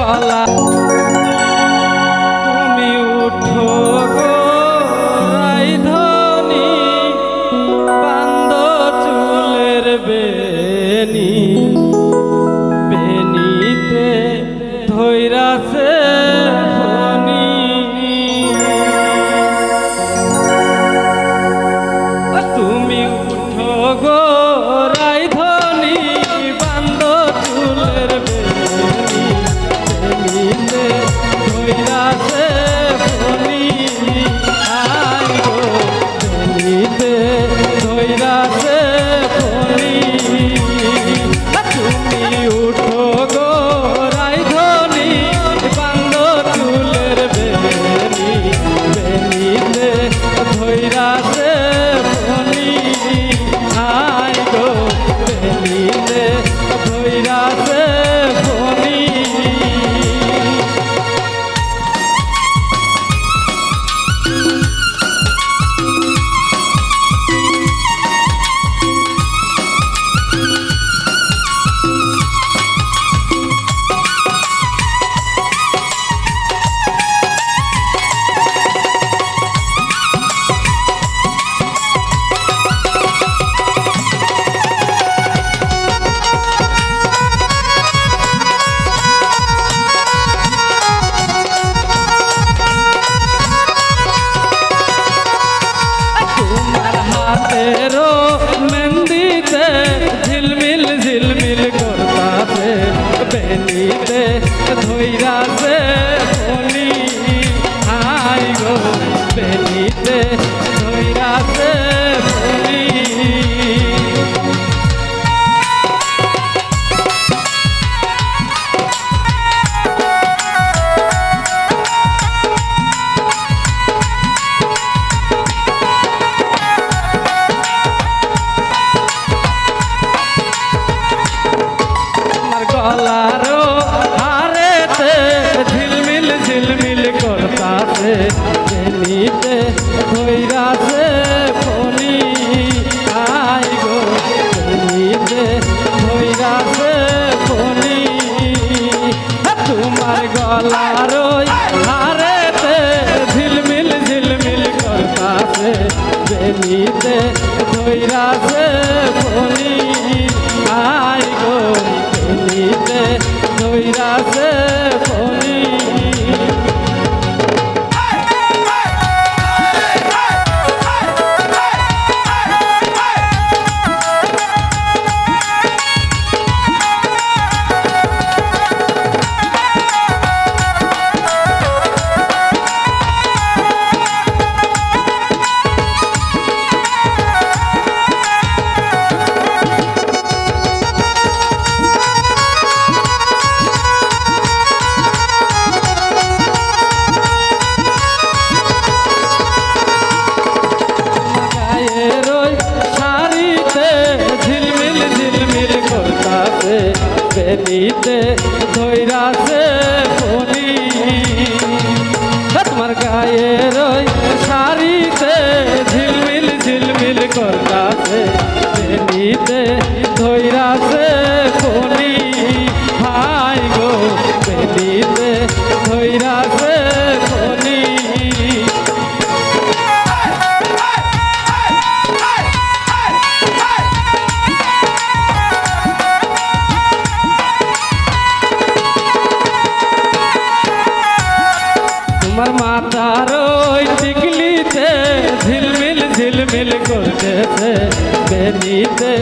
গলা তুমি উঠো গো রাইধনি বান্দ চুলের বেনি বেনিতে ধৈরাছে ফনি তুমি উঠো গো রাইধনি বান্দ চুলের বেনি বেনিতে ধৈরাছে ফনি আই গো বেনিতে ধৈরাছে ফনি তুমি উঠো গো রাইধনি বান্দ চুলের বেনি বেনিতে ধৈরাছে ফনি আই গো বেনিতে ধৈরাছে ফনি तेरो मेहंदीते झिलमिल झिलमिल करताते बेनीते धोइराते फनी आई गो बेनीते धोइराते फनी गलारो हारेते झिलमिल झिलमिल करताते बेनीते धोइराते फनी आई गो बेनीते धोइराते फनी तुम्हार गलारो हारेते झिलमिल झिलमिल करताते बेनीते धोइराते फनी आई गो बेनीते धोइराते फनी बेनीते धोइराते फनी तुम्हार गाये रोय शाड़ीते झिलमिल झिलमिल करताते बेनीते धोइराते फनी हाय गो बेनीते धोइराते फनी तुम्हार मातारो टिकलीते झिलमिल झिलमिल करते बेनीते